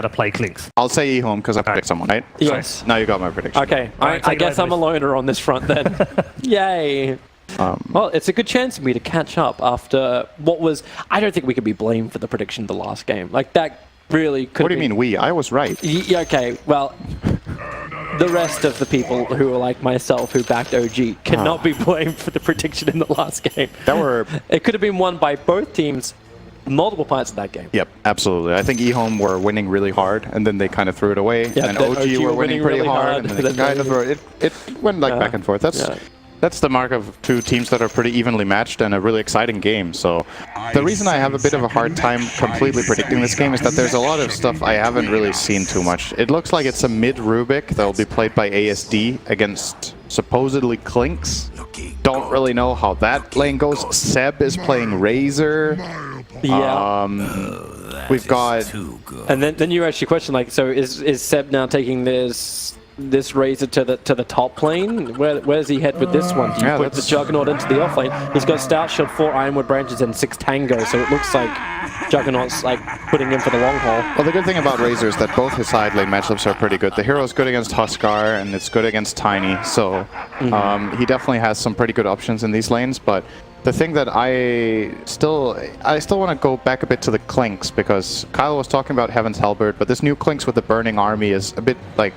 to play Clinks. I'll say Ehome because I predict someone, right? Yes. Now you got my prediction. Okay, Alright, I take it guess over, I'm a loner on this front then. Yay. Well, it's a good chance for me to catch up after what was... I don't think we could be blamed for the prediction of the last game. Like, that really could What do you mean we? I was right. Yeah, okay, well... The rest of the people who are like myself who backed OG cannot be blamed for the prediction in the last game. It could have been won by both teams multiple parts of that game. Yep, absolutely. I think Ehome were winning really hard, and then they kind of threw it away. Yeah, and OG were winning pretty really hard, and then they kind of threw it. It went like back and forth. That's the mark of two teams that are pretty evenly matched and a really exciting game. So the reason I have a bit of a hard time completely predicting this game is that there's a lot of stuff I haven't really seen too much. It looks like it's a mid-Rubik that will be played by ASD against supposedly Clinks. Don't really know how that lane goes. Seb is playing Razor. Yeah. We've got... And then you actually question, like, so is Seb now taking this Razor to the top lane? Where's he head with this one? Do you put the Juggernaut into the off lane? He's got Stout Shield, 4 Ironwood Branches, and 6 Tango, so it looks like Juggernaut's like putting him for the long haul. Well, the good thing about Razor is that both his side lane matchups are pretty good. The hero's good against Huskar, and it's good against Tiny, so he definitely has some pretty good options in these lanes, but the thing that I still want to go back a bit to the Clinks, because Kyle was talking about Heaven's Halberd, but this new Clinks with the Burning Army is a bit like...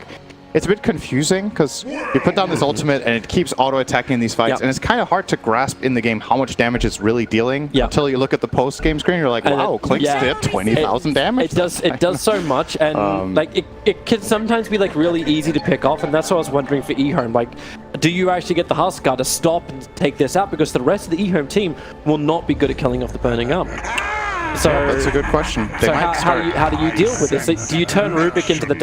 It's a bit confusing because you put down this ultimate and it keeps auto-attacking these fights, and it's kind of hard to grasp in the game how much damage it's really dealing until you look at the post-game screen. You're like, wow, Clinks did 20,000 damage. It does so much, and like it can sometimes be like really easy to pick off, and that's what I was wondering for Ehome. Like, do you actually get the Huskar to stop and take this out? Because the rest of the Ehome team will not be good at killing off the Burning Army. So that's a good question. So how do you deal with this? Do you turn Rubik into the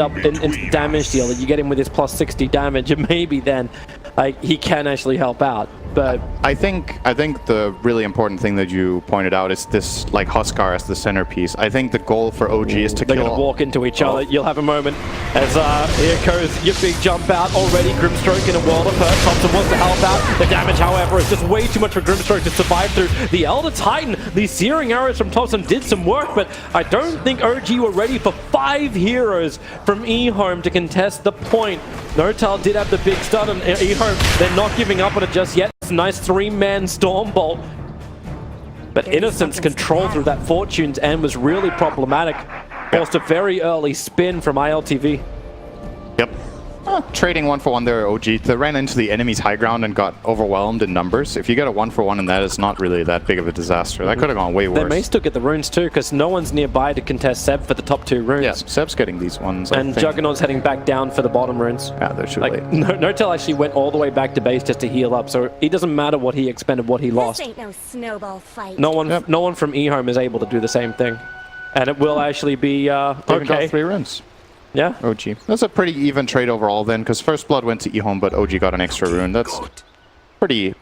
damage dealer? You get him with his plus 60 damage, and maybe then like he can actually help out. But I think the really important thing that you pointed out is this like Huskar as the centerpiece. I think the goal for OG is to they're kill... They're going to walk into each other. You'll have a moment as here goes your big jump out already. Grimstroke in a world of hurt. Thompson wants to help out. The damage, however, is just way too much for Grimstroke to survive through. The Elder Titan, the searing arrows from Thompson did some work, but I don't think OG were ready for 5 heroes from Ehome to contest the point. Notal did have the big stun, and Ehome, they're not giving up on it just yet. It's a nice 3-man Stormbolt. But Innocence controlled through that Fortune's end was really problematic. Forced a very early spin from ILTV. Yep. Trading 1-for-1 there, OG. They ran into the enemy's high ground and got overwhelmed in numbers. If you get a 1-for-1 in that, it's not really that big of a disaster. That could have gone way worse. They may still get the runes too, because no one's nearby to contest Seb for the top 2 runes. Yeah, Seb's getting these ones, and Juggernaut's heading back down for the bottom runes. Yeah, they're too late. Notel actually went all the way back to base just to heal up, so it doesn't matter what he expended, what he lost. This ain't no snowball fight. No one from Ehome is able to do the same thing. And it will actually be okay. Got 3 runes. Yeah. OG. That's a pretty even trade overall then, because First Blood went to Ehome, but OG got an extra rune. That's pretty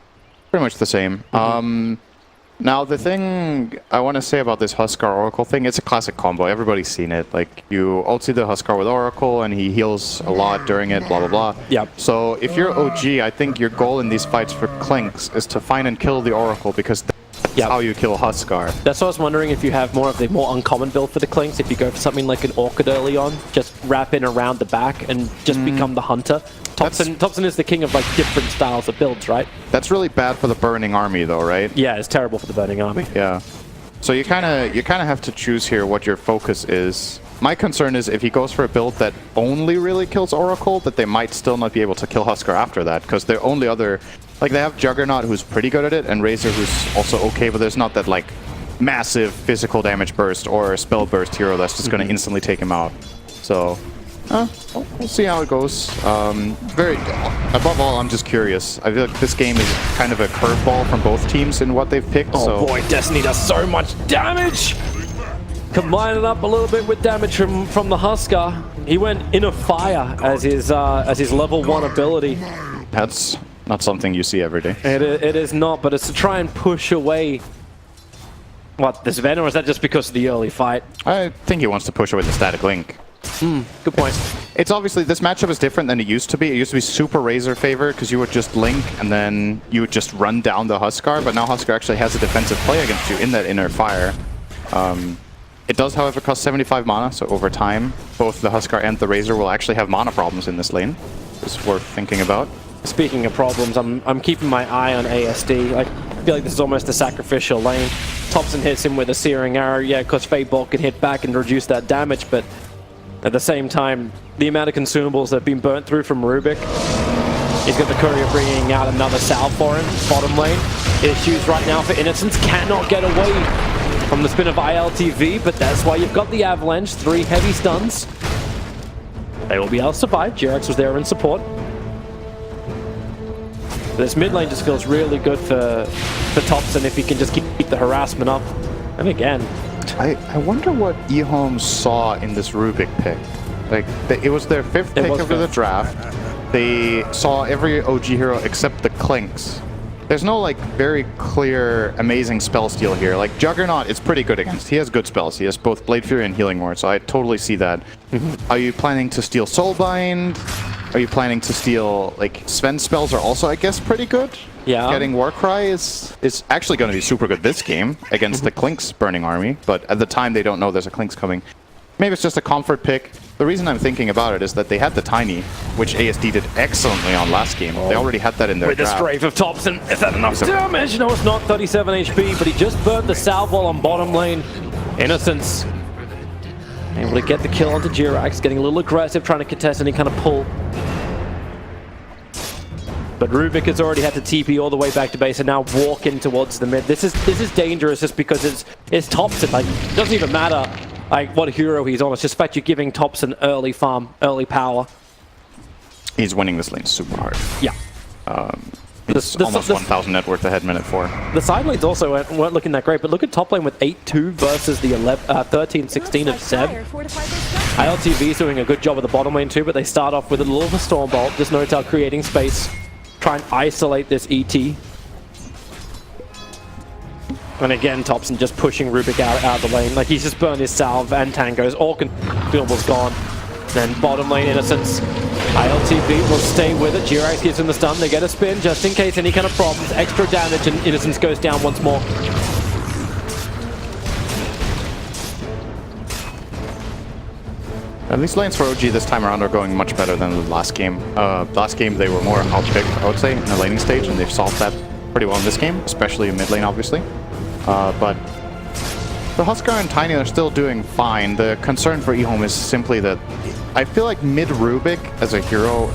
much the same. Now, the thing I want to say about this Huskar Oracle thing, it's a classic combo. Everybody's seen it. Like, you ulti the Huskar with Oracle, and he heals a lot during it, blah, blah, blah. Yep. So, if you're OG, I think your goal in these fights for Clinks is to find and kill the Oracle, because that's how you kill Huskar. That's what I was wondering, if you have more of the more uncommon build for the Clinks, if you go for something like an Orchid early on, just wrap in around the back and just become the hunter. Thompson is the king of like different styles of builds, right? That's really bad for the Burning Army though, right? Yeah, it's terrible for the Burning Army. Yeah. So you kind of have to choose here what your focus is. My concern is if he goes for a build that only really kills Oracle, that they might still not be able to kill Huskar after that, because their only other... Like, they have Juggernaut, who's pretty good at it, and Razor, who's also okay, but there's not that, like, massive physical damage burst or spell burst hero that's just going to instantly take him out. So, we'll see how it goes. Above all, I'm just curious. I feel like this game is kind of a curveball from both teams in what they've picked. Oh boy, Destiny does so much damage! Combine it up a little bit with damage from the Huskar. He went Inner Fire as his level 1 ability. That's not something you see every day. It is not, but it's to try and push away this Venom, or is that just because of the early fight? I think he wants to push away the static link. Good point. It's obviously, this matchup is different than it used to be. It used to be super Razor favored because you would just link and then you would just run down the Huskar, but now Huskar actually has a defensive play against you in that Inner Fire. It does, however, cost 75 mana, so over time, both the Huskar and the Razor will actually have mana problems in this lane. It's worth thinking about. Speaking of problems, I'm keeping my eye on ASD. I feel like this is almost a sacrificial lane. Thompson hits him with a Searing Arrow, yeah, because Fadebolt can hit back and reduce that damage, but at the same time, the amount of consumables that have been burnt through from Rubik. He's got the Courier bringing out another salve for him, bottom lane. Issues right now for Innocence, cannot get away from the spin of ILTV, but that's why you've got the Avalanche, 3 heavy stuns. They will be able to survive. Jirax was there in support. This mid lane just feels really good for Thompson if he can just keep the harassment up. And again, I wonder what Ehome saw in this Rubik pick. Like, it was their 5th pick of the draft. They saw every OG hero except the Clinks. There's no, like, very clear, amazing spell steal here. Like, Juggernaut is pretty good against. He has good spells. He has both Blade Fury and Healing Ward, so I totally see that. Are you planning to steal Soulbind? Are you planning to steal, like, Sven's spells are also, I guess, pretty good? Yeah. Getting Warcry is actually going to be super good this game against the Clinks Burning Army, but at the time they don't know there's a Clinks coming. Maybe it's just a comfort pick. The reason I'm thinking about it is that they had the Tiny, which ASD did excellently on last game. They already had that in their with the strafe of Thompson, is that enough damage? No, it's not. 37 HP, but he just burnt the salve wall on bottom lane. Innocence able to get the kill onto Jirax, getting a little aggressive, trying to contest any kind of pull. But Rubik has already had to TP all the way back to base and now walk in towards the mid. This is dangerous just because it's Thompson. Like, it doesn't even matter like what hero he's on. It's just the fact you're giving Thompson early farm, early power. He's winning this lane super hard. Yeah. He's almost 1,000 net worth ahead minute 4. The side lanes also weren't looking that great, but look at top lane with 8-2 versus the 13-16 of Seb. ILTV's doing a good job of the bottom lane too, but they start off with a little of a Stormbolt, just Notal creating space, try and isolate this ET. And again, Thompson just pushing Rubik out of the lane. Like, he's just burned his salve and tangos. All consumables gone. Then bottom lane Innocence. ILTV will stay with it. Jirax gives him the stun. They get a spin just in case any kind of problems. Extra damage and Innocence goes down once more. And these lanes for OG this time around are going much better than the last game. Last game they were more outpicked, I would say, in the laning stage, and they've solved that pretty well in this game, especially in mid lane, obviously. But the Huskar and Tiny are still doing fine. The concern for Ehome is simply that I feel like mid Rubik as a hero,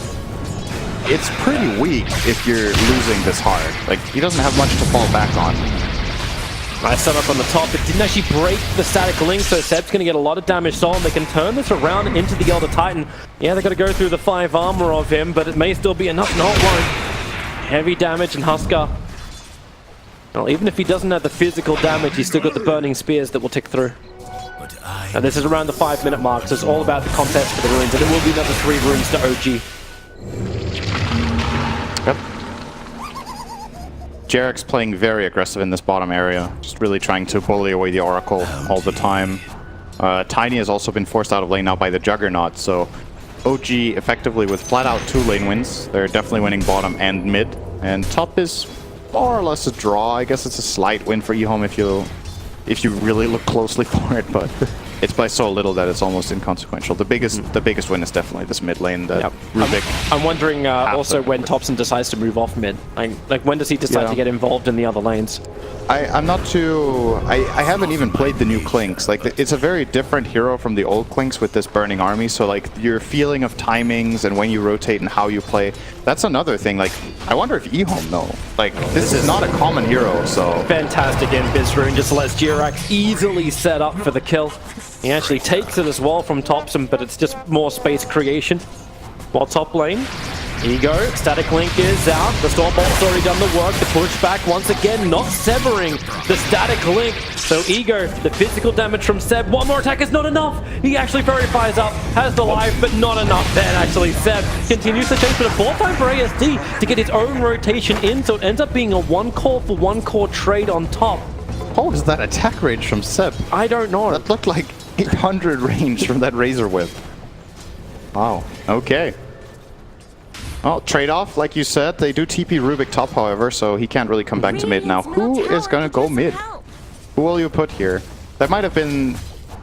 it's pretty weak if you're losing this hard. Like, he doesn't have much to fall back on. Nice setup on the top. It didn't actually break the static link, so Seb's going to get a lot of damage stolen. They can turn this around into the Elder Titan. Yeah, they've got to go through the 5 armor of him, but it may still be enough. No, it won't. Heavy damage and Huskar. Well, even if he doesn't have the physical damage, he's still got the burning spears that will tick through. And this is around the 5-minute mark, so it's all about the contest for the runes, and it will be another 3 runes to OG. Yep. Jerax playing very aggressive in this bottom area, just really trying to bully away the Oracle all the time. Tiny has also been forced out of lane now by the Juggernaut, so OG effectively with flat out 2 lane wins. They're definitely winning bottom and mid, and top is more or less a draw. I guess it's a slight win for Ehome if you really look closely for it, but it's by so little that it's almost inconsequential. The biggest win is definitely this mid lane that Rubik. I'm wondering also when Thompson decides to move off mid. Like when does he decide to get involved in the other lanes? I'm not too... I haven't even played the new Clinks. Like, it's a very different hero from the old Clinks with this Burning Army, so like your feeling of timings and when you rotate and how you play, that's another thing. Like, I wonder if Ehome know. Like, this is not a common hero, so... Fantastic Invis rune, just lets Jirax easily set up for the kill. He actually takes it as well from Thompson, but it's just more space creation. While top lane, Ego, static link is out. The Stormbolt's already done the work. The pushback once again not severing the static link. So Ego, the physical damage from Seb. One more attack is not enough. He actually verifies up, has the life, but not enough. Then actually Seb continues to chase, but a 4th time for ASD to get his own rotation in. So it ends up being a 1 core for 1 core trade on top. What was that attack range from Seb? I don't know. That looked like 800 range from that Razor Whip. Wow. Okay. Well, trade-off, like you said. They do TP Rubik top, however, so he can't really come back to mid now. Who is going to go mid? Who will you put here? That might have been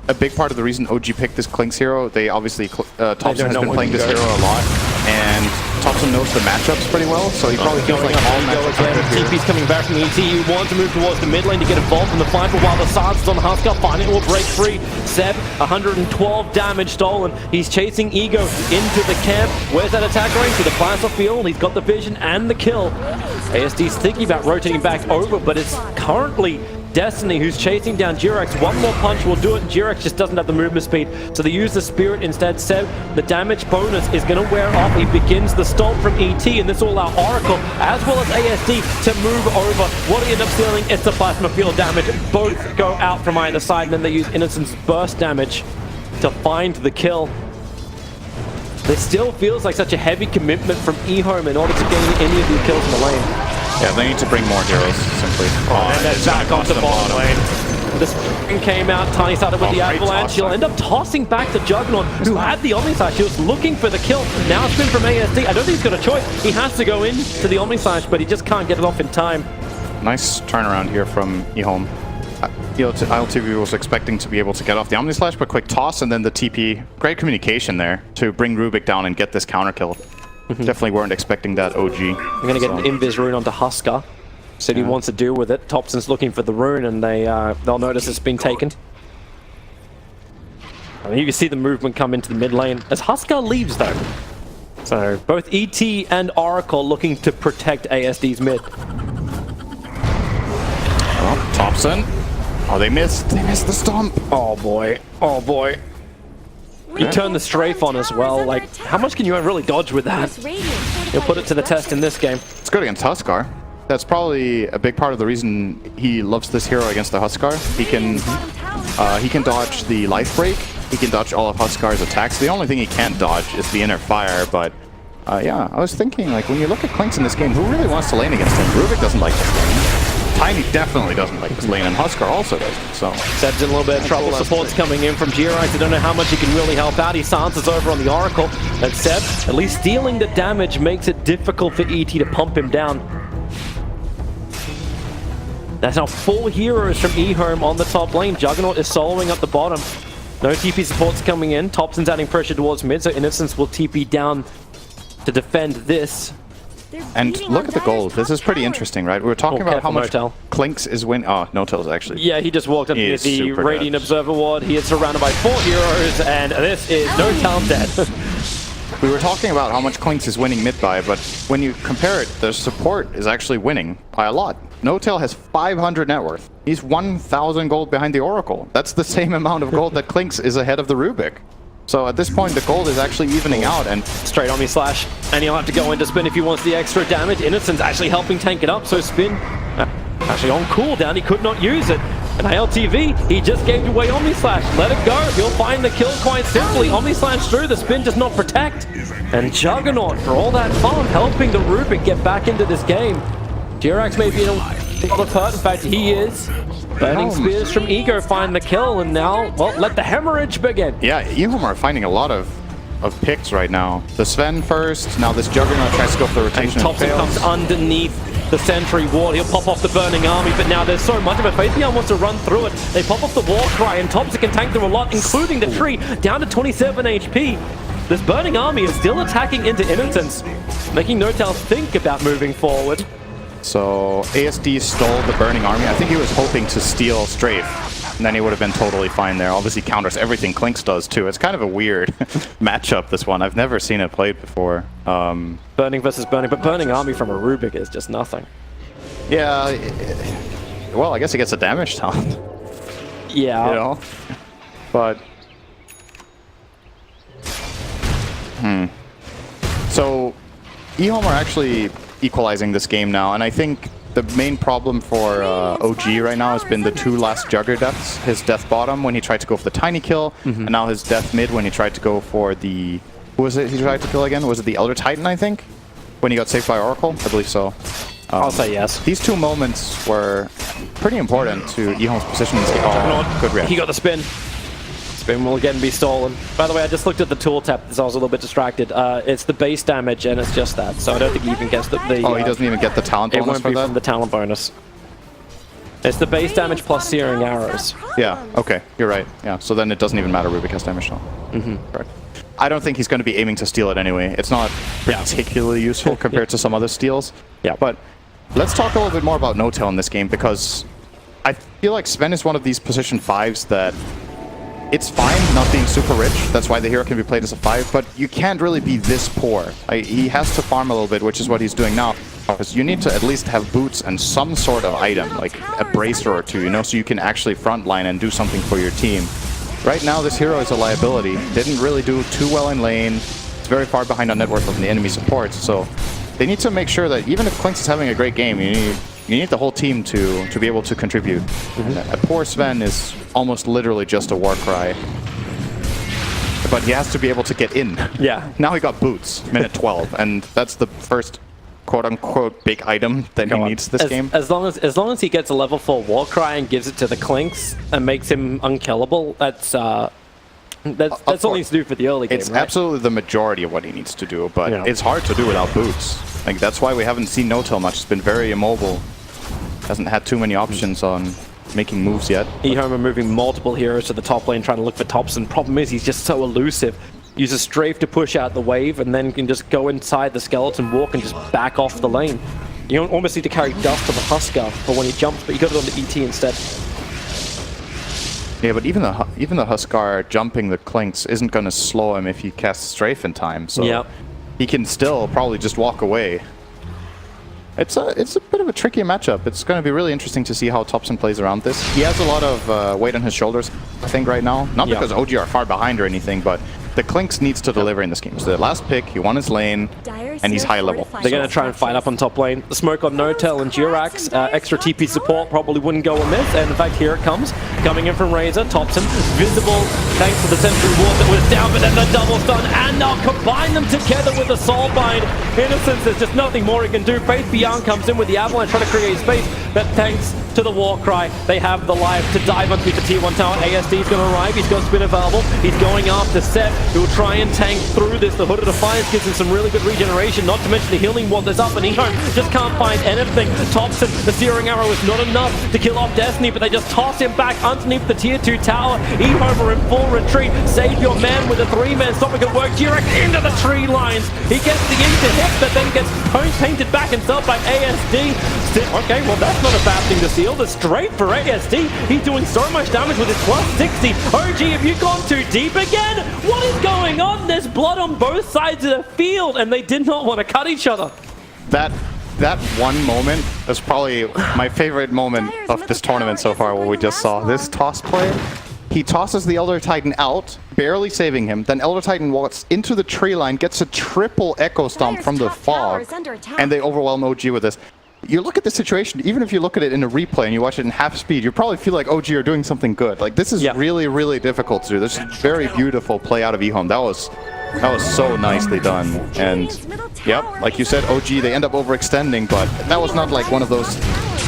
a big part of the reason OG picked this Klink's hero. They obviously, Thompson has been playing this hero a lot, and Thompson knows the matchups pretty well, so he probably feels like all matchups are good here. TP's coming back from ET, who wants to move towards the mid lane to get involved in the fight, but while the Sarge is on Husker, finally will break free. Seb, 112 damage stolen. He's chasing Ego into the camp. Where's that attack range? To the Plaza field. He's got the vision and the kill. ASD's thinking about rotating back over, but it's currently Destiny who's chasing down Jirex. One more punch will do it. Jirex just doesn't have the movement speed, so they use the Spirit instead. Seb, the damage bonus is going to wear off. He begins the stomp from ET, and this will allow Oracle as well as ASD to move over. What he ends up stealing is the plasma field damage. Both go out from either side, and then they use Innocent's burst damage to find the kill. This still feels like such a heavy commitment from Ehome in order to gain any of these kills in the lane. Yeah, they need to bring more heroes, simply. And then back off the bottom lane. The spring came out, Tiny started with the avalanche. He'll end up tossing back to Juggernaut, who had the Omnislash. He was looking for the kill. Now it's been from ASD. I don't think he's got a choice. He has to go into the Omnislash, but he just can't get it off in time. Nice turnaround here from Ehome. ILTV was expecting to be able to get off the Omnislash, but quick toss and then the TP. Great communication there to bring Rubik down and get this counter kill. Definitely weren't expecting that OG. We're going to get an Invis rune onto Husker. City wants to deal with it. Thompson's looking for the rune, and they'll notice it's been taken. I mean, you can see the movement come into the mid lane as Husker leaves, though. So both ET and Oracle looking to protect ASD's mid. Oh, Thompson. Oh, they missed. They missed the stomp. Oh boy. Oh boy. He turned the strafe on as well. Like, how much can you really dodge with that? He'll put it to the test in this game. It's good against Huskar. That's probably a big part of the reason he loves this hero against the Huskar. He can dodge the life break. He can dodge all of Huskar's attacks. The only thing he can't dodge is the inner fire. But yeah, I was thinking, like, when you look at Klinks in this game, who really wants to lane against him? Rubik doesn't like this lane. Tiny definitely doesn't like this lane, and Huskar also doesn't, so... Seb's in a little bit of trouble. Support's coming in from Jirex. I don't know how much he can really help out. He silences over on the Oracle. And Seb, at least stealing the damage, makes it difficult for ET to pump him down. That's now 4 heroes from Ehome on the top lane. Juggernaut is soloing up the bottom. No TP supports coming in. Thompson's adding pressure towards mid, so Innocence will TP down to defend this. And look at the gold. This is pretty interesting, right? We were talking about how much Klinks is winning. Oh, Notel's actually. Yeah, he just walked up to the Radiant Observer Ward. He is surrounded by 4 heroes, and this is Notel dead. We were talking about how much Klinks is winning mid by, but when you compare it, the support is actually winning by a lot. Notel has 500 net worth. He's 1,000 gold behind the Oracle. That's the same amount of gold that Klinks is ahead of the Rubik. So at this point, the gold is actually evening out, and straight on me slash, and he'll have to go into Spin if he wants the extra damage. Innocent's actually helping tank it up, so Spin actually on cooldown, he could not use it. And ILTV, he just gave away Omnislash. Let it go, he'll find the kill quite simply. Omnislash through, the Spin does not protect. And Juggernaut, for all that farm, helping the Rubik get back into this game. Jirex may be in a lot of hurt, in fact he is. Burning Spears from Ego find the kill, and now, well, let the hemorrhage begin. Yeah, Ehome are finding a lot of picks right now. The Sven first, now this Juggernaut tries to go for the rotation. And Thompson comes underneath the sentry ward. He'll pop off the Burning Army, but now there's so much of it. Faithion wants to run through it. They pop off the War Cry, and Thompson can tank through a lot, including the tree, down to 27 HP. This Burning Army is still attacking into Innocence, making Notel think about moving forward. So ASD stole the Burning Army. I think he was hoping to steal Strafe, and then he would have been totally fine there. Obviously counters everything Klinks does too. It's kind of a weird matchup, this one. I've never seen it played before. Burning versus Burning, but Burning Army from a Rubik is just nothing. Yeah, well, I guess he gets a damage talent. Yeah. You know? But... So, Ehome are actually equalizing this game now, and I think the main problem for OG right now has been the 2 last Jugger deaths. His death bottom when he tried to go for the tiny kill, and now his death mid when he tried to go for the... Who was it he tried to kill again? Was it the Elder Titan, I think? When he got saved by Oracle? I believe so. I'll say yes. These 2 moments were pretty important to Ehome's position in this game. Oh, good reaction. He got the spin. Spin will again be stolen. By the way, I just looked at the tool tap because I was a little bit distracted. It's the base damage, and it's just that. So I don't think he even gets the... Oh, he doesn't even get the talent bonus for that? It won't be from the talent bonus. It's the base damage plus searing arrows. Yeah, okay, you're right. Yeah, so then it doesn't even matter Rubik has damage now. Correct. I don't think he's going to be aiming to steal it anyway. It's not particularly useful compared to some other steals. Yeah. But let's talk a little bit more about no-tail in this game, because I feel like Sven is one of these position 5s that it's fine not being super rich. That's why the hero can be played as a 5, but you can't really be this poor. He has to farm a little bit, which is what he's doing now. Because you need to at least have boots and some sort of item, like a bracer or two, you know, so you can actually frontline and do something for your team. Right now, this hero is a liability. Didn't really do too well in lane. It's very far behind on net worth of the enemy supports, so they need to make sure that even if Klinks is having a great game, you need the whole team to be able to contribute. A poor Sven is almost literally just a war cry. But he has to be able to get in. Yeah. Now he got boots, minute 12, and that's the first quote-unquote big item that he needs this game. As long as he gets a level 4 Warcry and gives it to the Klinks and makes him unkillable, that's all he needs to do for the early game. It's right? absolutely the majority of what he needs to do, but it's hard to do without boots. Like, that's why we haven't seen no-tail much. It's been very immobile. Hasn't had too many options on making moves yet. Ehome are moving multiple heroes to the top lane trying to look for Thompson. Problem is he's just so elusive. Uses Strafe to push out the wave and then can just go inside the skeleton walk and just back off the lane. You don't almost need to carry dust to the Husker for when he jumps, but you got it on the ET instead. Yeah, but even the Huskar jumping the Klinks isn't going to slow him if he casts Strafe in time, so he can still probably just walk away. It's a bit of a tricky matchup. It's going to be really interesting to see how Thompson plays around this. He has a lot of weight on his shoulders, I think, right now. Not because OG are far behind or anything, but the Klinks needs to deliver in this game. So the last pick, he won his lane, and he's high level. They're going to try and fight up on top lane. The smoke on no-tail and Jirax. Extra TP support probably wouldn't go amiss. And in fact, here it comes. Coming in from Razor. Thompson visible thanks to the Sentry Ward that was down, but then the double stun. And now combine them together with the Soulbind. Innocence, there's just nothing more he can do. Faith Beyond comes in with the Avalanche trying to create space. But thanks to the Warcry, they have the life to dive underneath the tier 1 tower. ASD is going to arrive. He's got spin available. He's going after Seth, who will try and tank through this. The Hood of Defiance gives him some really good regeneration, not to mention the healing wand that's up, and Ehome just can't find anything. Thompson, the Searing Arrow is not enough to kill off Destiny, but they just toss him back underneath the tier 2 tower. Ehome are in full retreat. Save your man with a 3-man stop. It could work. Jirax into the tree lines. He gets the into hit, but then gets painted back himself by ASD. Okay, well that's not a bad thing to seal. The straight for ASD. He's doing so much damage with his plus 60. OG, have you gone too deep again? What is going on? There's blood on both sides of the field, and they did not want to cut each other. That one moment is probably my favorite moment of this tournament so far, what we just saw. This toss play, he tosses the Elder Titan out, barely saving him. Then Elder Titan walks into the tree line, gets a triple Echo Stomp from the fog, and they overwhelm OG with this. You look at the situation, even if you look at it in a replay and you watch it in half speed, you probably feel like OG are doing something good. Like, this is really, really difficult to do. This is very beautiful play out of Ehome. That was so nicely done. And, yep, like you said, OG, they end up overextending, but that was not like one of those,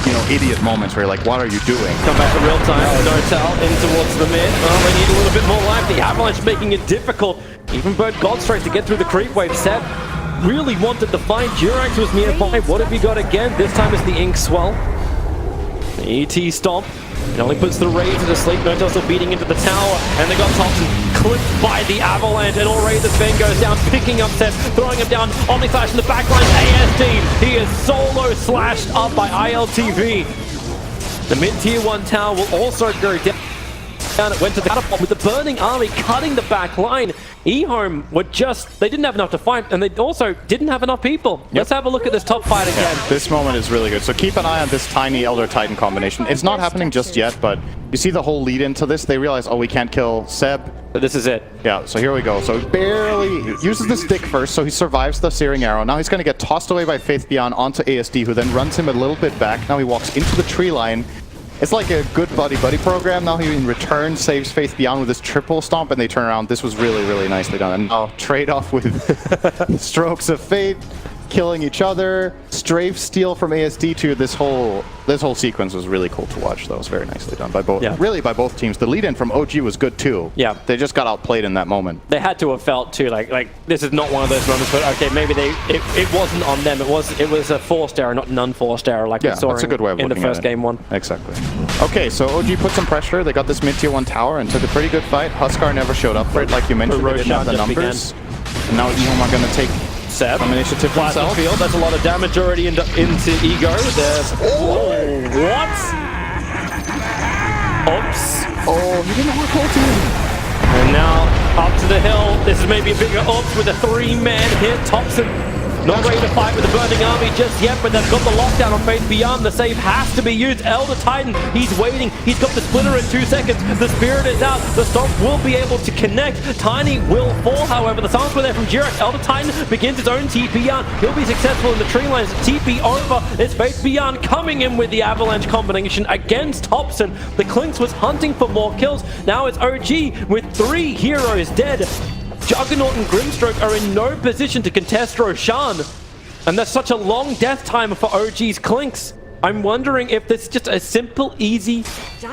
you know, idiot moments where you're like, what are you doing? Come back to real time. no-tail in towards the mid. Well, they need a little bit more life. The Avalanche making it difficult. Even Bird Godstrike to get through the creep wave. Seb really wanted to find. Jirax was nearby. What have you got again? This time it's the Ink Swell. The ET Stomp. It only puts the Razor to sleep. No-tail still beating into the tower. And they got Thompson clipped by the Avalanche. And already the Sven goes down, picking up Seth, throwing him down. Omni Slash in the backline. ASD. He is solo slashed up by ILTV. The mid-tier 1 tower will also go down. It went to the catapult with the Burning Army cutting the back line. Ehome were they didn't have enough to fight, and they also didn't have enough people. Let's have a look at this top fight again. This moment is really good. So keep an eye on this tiny Elder Titan combination. It's not happening just yet, but you see the whole lead into this. They realize, oh, we can't kill Seb. But this is it. Yeah, so here we go. So he barely uses the stick first, so he survives the Searing Arrow. Now he's going to get tossed away by Faith Beyond onto ASD, who then runs him a little bit back. Now he walks into the tree line. It's like a good buddy-buddy program. Now he in return saves Faith Beyond with his triple stomp, and they turn around. This was really, really nicely done. And now trade-off with Strokes of Fate. killing each other, strafe steal from ASD2. This whole sequence was really cool to watch. That was very nicely done by both. Yeah. Really by both teams. The lead-in from OG was good too. Yeah. They just got outplayed in that moment. They had to have felt too like this is not one of those moments, but okay, maybe it wasn't on them. It was a forced error, not an unforced error, like we saw that's a good way of in the looking at first it. game one. Exactly. Okay, so OG put some pressure. They got this mid-tier 1 tower and took a pretty good fight. Huskar never showed up for it, like you mentioned. They didn't have the numbers. And now Ehome are going to take Seb, some initiative for Plasma themselves. field. That's a lot of damage already into Ego. There's what? Oops. Oh, he didn't work ult him. And now up to the hill. This is maybe a bigger oops with a 3-man hit. Thompson not ready to fight with the Burning Army just yet, but they've got the lockdown on Faith Beyond. The save has to be used. Elder Titan, he's waiting. He's got the splitter in 2 seconds. The Spirit is out. The Stomp will be able to connect. Tiny will fall, however. The silence were there from Jirax. Elder Titan begins his own TP out. He'll be successful in the tree lines. TP over. It's Faith Beyond coming in with the Avalanche combination against Thompson. The Clinks was hunting for more kills. Now it's OG with 3 heroes dead. Juggernaut and Grimstroke are in no position to contest Roshan. And that's such a long death time for OG's Clinks. I'm wondering if this is just a simple, easy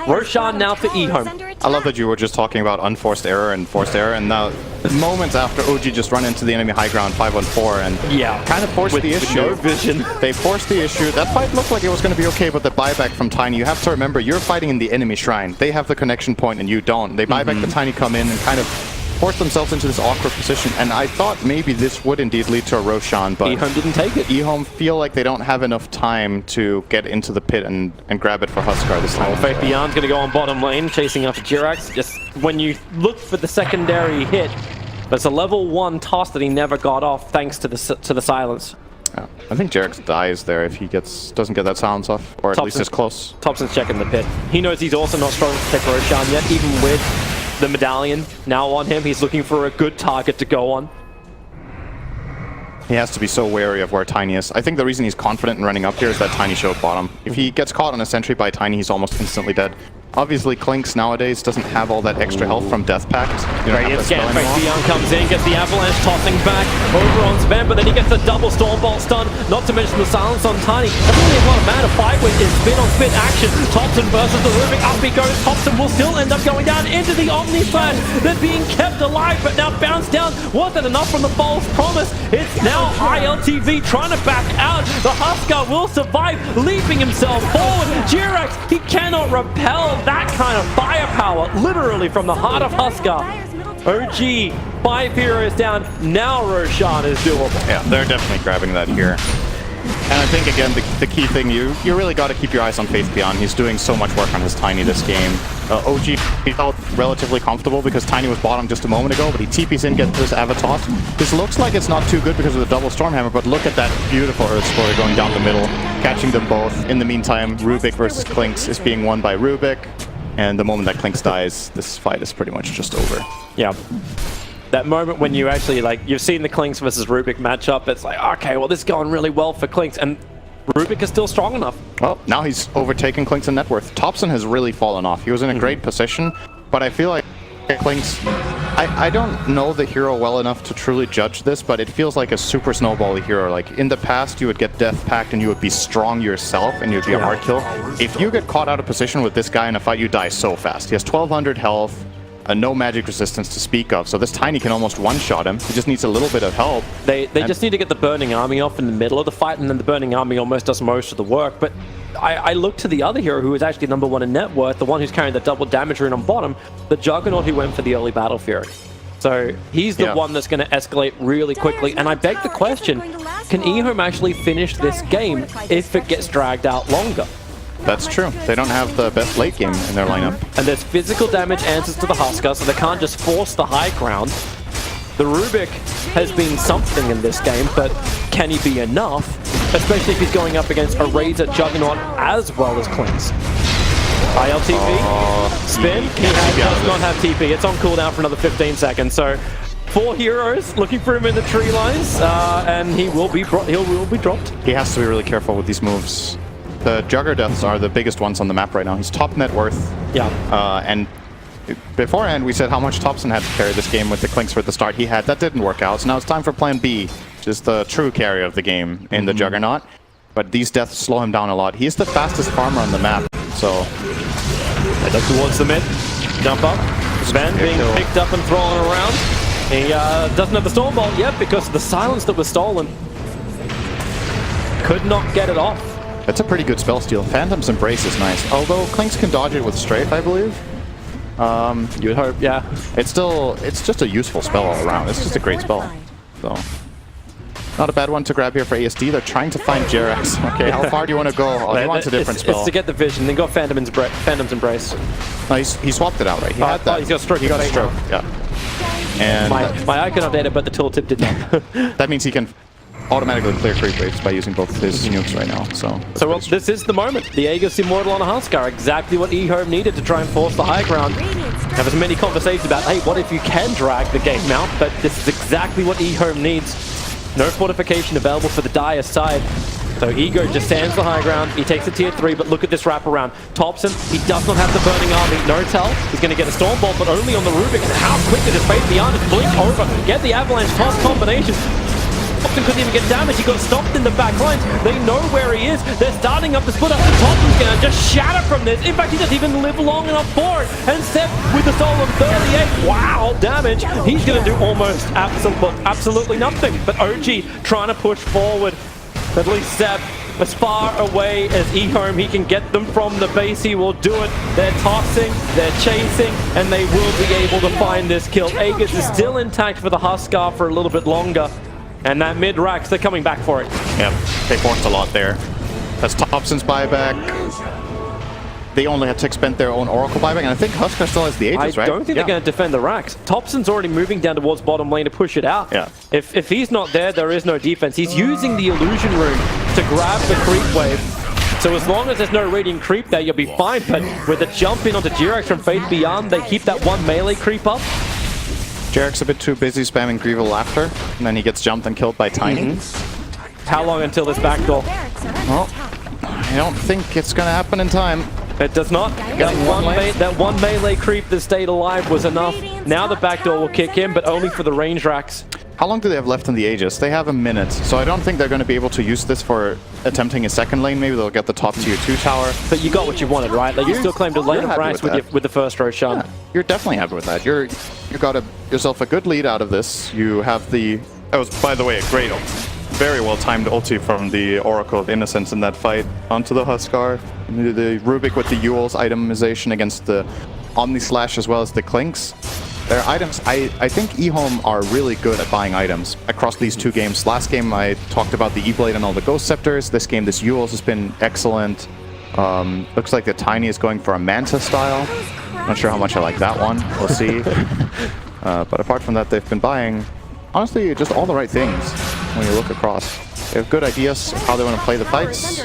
Roshan now for Ehome. I love that you were just talking about unforced error and forced error, and now moments after OG just run into the enemy high ground 5-on-4 and kind of forced the issue. No vision. They forced the issue. That fight looked like it was going to be okay, but the buyback from Tiny, you have to remember, you're fighting in the enemy shrine. They have the connection point and you don't. They buy back the Tiny, come in and kind of force themselves into this awkward position, and I thought maybe this would indeed lead to a Roshan, but Ehome didn't take it. Ehome feel like they don't have enough time to get into the pit and grab it for Huskar this time. Faith Beyond's going to go on bottom lane, chasing after Jirax. Just when you look for the secondary hit, there's a level 1 toss that he never got off thanks to the silence. Yeah. I think Jirax dies there if he doesn't get that silence off, or at least is close. Thompson's checking the pit. He knows he's also not strong to take Roshan yet, even with the medallion now on him. He's looking for a good target to go on. He has to be so wary of where Tiny is. I think the reason he's confident in running up here is that Tiny showed bottom. If he gets caught on a sentry by Tiny, he's almost instantly dead. Obviously, Clinks nowadays doesn't have all that extra health from Death Pact. Radiant Scan, Faith Beyond comes in, gets the Avalanche tossing back over on Sven, but then he gets the double Stormbolt stun, not to mention the silence on Tiny. That's only a lot of man to fight with is spin on spin action. Thompson versus the Rubik, up he goes. Thompson will still end up going down into the Omni Slash. They're being kept alive, but now bounced down. Wasn't enough from the false promise. It's now ILTV trying to back out. The Huskar will survive, leaping himself forward. Jirax, he cannot repel that kind of firepower, literally from the heart of Huskar. OG, 5 heroes down. Now Roshan is doable. Yeah, they're definitely grabbing that here. And I think, again, the key thing, you really got to keep your eyes on Faith Beyond. He's doing so much work on his Tiny this game. OG, he felt relatively comfortable because Tiny was bottom just a moment ago, but he TPs in, gets this Avatos. This looks like it's not too good because of the double Stormhammer, but look at that beautiful Earth Spore going down the middle, catching them both. In the meantime, Rubik versus Clinks is being won by Rubik, and the moment that Clinks dies, this fight is pretty much just over. Yeah. That moment when you actually, like, you've seen the Clinks versus Rubik matchup, it's like, okay, well, this is going really well for Clinks, and Rubik is still strong enough. Well, now he's overtaken Clinks in net worth. Thompson has really fallen off. He was in a great position, but I feel like Clinks... I don't know the hero well enough to truly judge this, but it feels like a super snowball hero. Like, in the past, you would get Death Pact and you would be strong yourself and you'd be a hard kill. If you get caught out of position with this guy in a fight, you die so fast. He has 1200 health. No magic resistance to speak of, so this Tiny can almost one-shot him. He just needs a little bit of help. They just need to get the Burning Army off in the middle of the fight, and then the Burning Army almost does most of the work. But I look to the other hero who is actually #1 in net worth, the one who's carrying the double damage rune on bottom, the Juggernaut who went for the early Battle Fury. So he's the one that's going to escalate really quickly, and I beg the question, can Ehome actually finish this game if it gets dragged out longer? That's true. They don't have the best late game in their lineup. And there's physical damage answers to the Huskar, so they can't just force the high ground. The Rubik has been something in this game, but can he be enough? Especially if he's going up against a Razor Juggernaut as well as Clinks. ILTP, spin, he does not have TP. It's on cooldown for another 15 seconds, so 4 heroes looking for him in the tree lines, and he will be dropped. He has to be really careful with these moves. The Jugger deaths are the biggest ones on the map right now. He's top net worth. Yeah. And beforehand, we said how much Thompson had to carry this game with the Clinks for at the start. He had. That didn't work out. So now it's time for plan B. which is the true carry of the game in the Juggernaut. But these deaths slow him down a lot. He's the fastest farmer on the map, so... They look towards the mid. Jump up. Sven being picked up and thrown around. He doesn't have the Stormbolt yet because of the silence that was stolen. Could not get it off. That's a pretty good spell steal. Phantom's Embrace is nice. Although Clinks can dodge it with Strafe, I believe. You would hope, yeah. It's just a useful spell all around. It's just a great spell. So, not a bad one to grab here for ASD. They're trying to find Jerax. Okay, how far do you want to go? Oh, he wants a different spell. It's to get the vision, then go Phantom's Embrace. No, he swapped it out, right? He had that. He's got Stroke. He got a Stroke, yeah. And my icon updated, but the tooltip did not. that means he can automatically clear creep waves by using both his nukes right now. So well, this is the moment. The Aegis Immortal on a Huskar, exactly what Ehome needed to try and force the high ground. There was many conversations about, hey, what if you can drag the game out? But this is exactly what Ehome needs. No fortification available for the Dire side. So Ego just stands the high ground. He takes a tier 3, but look at this wraparound. Thompson, he does not have the burning army. Nortel, he's going to get a Stormbolt, but only on the Rubik. And how quick did his Faith Beyond is blink over? Get the Avalanche toss combination. Thompson couldn't even get damage. He got stopped in the back lines. They know where he is. They're starting up the split up. And Thompson's going to just shatter from this. In fact, he doesn't even live long enough for it. And Seb with the soul of 38. Wow, damage. He's going to do almost absolutely nothing. But OG trying to push forward. At least Seb, as far away as Ehome, he can get them from the base. He will do it. They're tossing, they're chasing, and they will be able to find this kill. Aegis is still intact for the Huskar for a little bit longer. And that mid-Rax, they're coming back for it. Yep, they forced a lot there. That's Thompson's buyback. They only had to expend their own Oracle buyback, and I think Huskar still has the Aegis, right? I don't think they're going to defend the Rax. Thompson's already moving down towards bottom lane to push it out. Yeah. If he's not there, there is no defense. He's using the illusion rune to grab the creep wave. So as long as there's no radiant creep there, you'll be fine. But with the jump in onto Jerax from Faith Beyond, they keep that one melee creep up. Jerax's a bit too busy spamming Grievous Laughter, and then he gets jumped and killed by Tiny. How long until this backdoor? Well, I don't think it's going to happen in time. It does not. That one melee creep that stayed alive was enough. Now the backdoor will kick in, but only for the range racks. How long do they have left in the Aegis? They have a minute, so I don't think they're going to be able to use this for attempting a second lane. Maybe they'll get the top tier 2 tower. But you got what you wanted, right? Like you still claimed a lane of Rax with the first Roshan. Yeah, you're definitely happy with that. You got yourself a good lead out of this. You have the... That was, by the way, a great, very well-timed ulti from the Oracle of Innocence in that fight onto the Huskar. The Rubik with the Yule's itemization against the Omni Slash as well as the Clinks. Their items, I think Ehome are really good at buying items across these two games. Last game I talked about the E-Blade and all the Ghost Scepters. This game, this Yule's has been excellent. Looks like the Tiny is going for a Manta style. Not sure how much I like that one. We'll see. But apart from that, they've been buying, honestly, just all the right things when you look across. They have good ideas how they want to play the fights.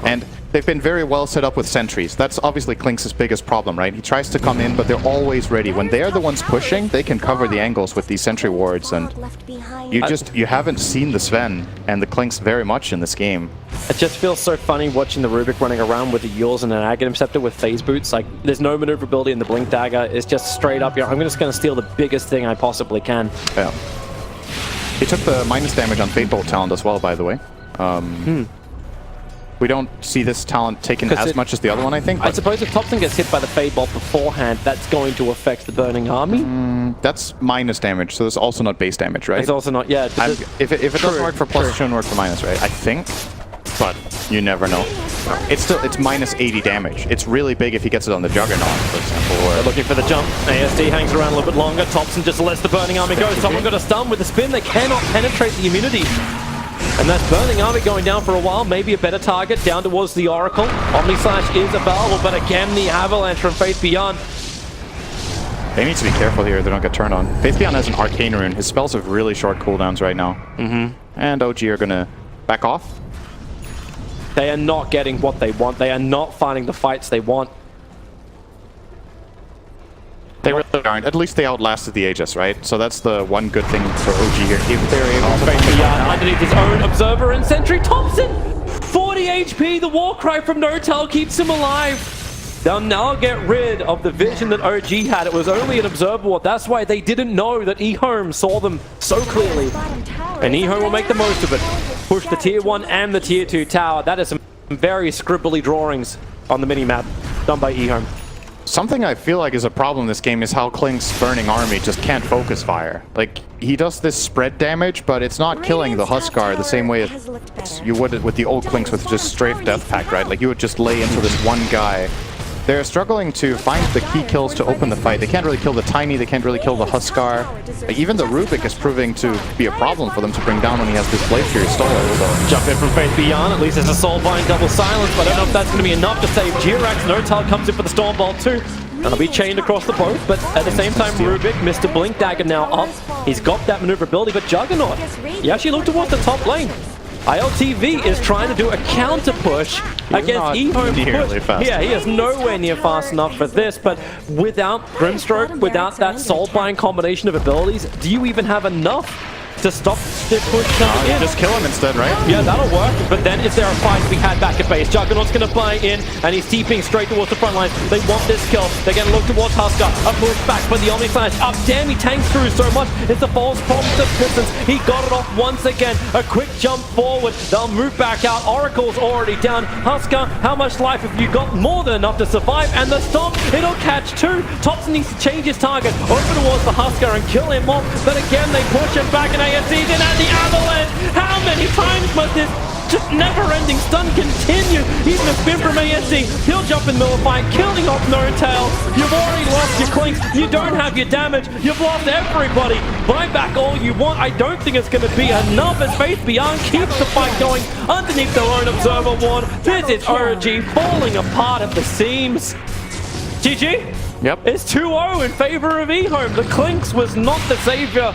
And they've been very well set up with sentries. That's obviously Clinks' biggest problem, right? He tries to come in, but they're always ready. When they're the ones pushing, they can cover the angles with these sentry wards, and you haven't seen the Sven and the Clinks very much in this game. It just feels so funny watching the Rubik running around with the Yules and an Aghanim Scepter with phase boots. Like, there's no maneuverability in the Blink Dagger. It's just straight up, I'm just going to steal the biggest thing I possibly can. Yeah. He took the minus damage on Fate Bolt talent as well, by the way. We don't see this talent taken as much as the other one, I think. I suppose if Thompson gets hit by the Fade Bolt beforehand, that's going to affect the Burning Army? That's minus damage, so it's also not base damage, right? It's also not, yeah. If it doesn't work for plus, it shouldn't work for minus, right? I think, but you never know. It's minus 80 damage. It's really big if he gets it on the Juggernaut, for example. They're looking for the jump. ASD hangs around a little bit longer. Thompson just lets the Burning Army go. Someone got a stun with the spin. They cannot penetrate the immunity. And that's Burning Army going down for a while. Maybe a better target down towards the Oracle. Omni Slash is available, but again, the Avalanche from Faith Beyond. They need to be careful here. They don't get turned on. Faith Beyond has an Arcane Rune. His spells have really short cooldowns right now. And OG are going to back off. They are not getting what they want. They are not finding the fights they want. They really aren't. At least they outlasted the Aegis, right? So that's the one good thing for OG here. If they're able to find underneath his own Observer and Sentry. Thompson! 40 HP! The war cry from Nortel keeps him alive! They'll now get rid of the vision that OG had. It was only an observer. That's why they didn't know that Ehome saw them so clearly. And Ehome will make the most of it. Push the tier 1 and the tier 2 tower. That is some very scribbly drawings on the minimap done by Ehome. Something I feel like is a problem in this game is how Klink's Burning Army just can't focus fire. Like, he does this spread damage, but it's not killing the Huskar the same way you would with the old Klinks with just strafe death pack, right? Like, you would just lay into this one guy. They're struggling to find the key kills to open the fight. They can't really kill the Tiny, they can't really kill the Huskar. Like, even the Rubik is proving to be a problem for them to bring down when he has this Blade Fury Stoller. So. Jump in from Faith Beyond, at least there's a Soulbind double silence, but I don't know if that's going to be enough to save G-Rex. Notal comes in for the Stormbolt too. That'll be chained across the both, but at the same time, Rubik, Mr. Blink Dagger now up. He's got that maneuverability, but Juggernaut, he actually looked towards the top lane. ILTV is trying to do a counter push against Ehome's push. Yeah, he is nowhere near fast enough for this, but without Grimstroke, without that Soulbind combination of abilities, do you even have enough to stop the push coming in? Just kill him instead, right? Yeah, that'll work, but then is there a fight to be had back at base? Juggernaut's gonna buy in, and he's TPing straight towards the front lines. They want this kill. They're gonna look towards Huskar. A push back, but the Omni Slash up. Damn, he tanks through so much. It's a false promise of Pistons. He got it off once again. A quick jump forward. They'll move back out. Oracle's already down. Huskar, how much life have you got? More than enough to survive, and the stomp, it'll catch two. Thompson needs to change his target over towards the Huskar and kill him off, but again, they push him back, and AFC's in at the avalanche. How many times must this just never-ending stun continue? Even a spin from ASC, he'll jump in the middle of the fight, killing off No-Tail. You've already lost your Klinks, you don't have your damage, you've lost everybody. Buy back all you want. I don't think it's going to be enough as Faith Beyond keeps the fight going underneath their own Observer Ward. This is OG falling apart at the seams. GG? Yep. It's 2-0 in favor of Ehome. The Klinks was not the savior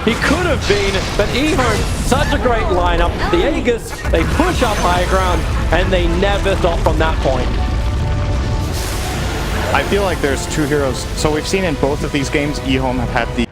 he could have been, but Ehome, such a great lineup. The Aegis, they push up high ground, and they never stop from that point. I feel like there's two heroes. So we've seen in both of these games, Ehome have had the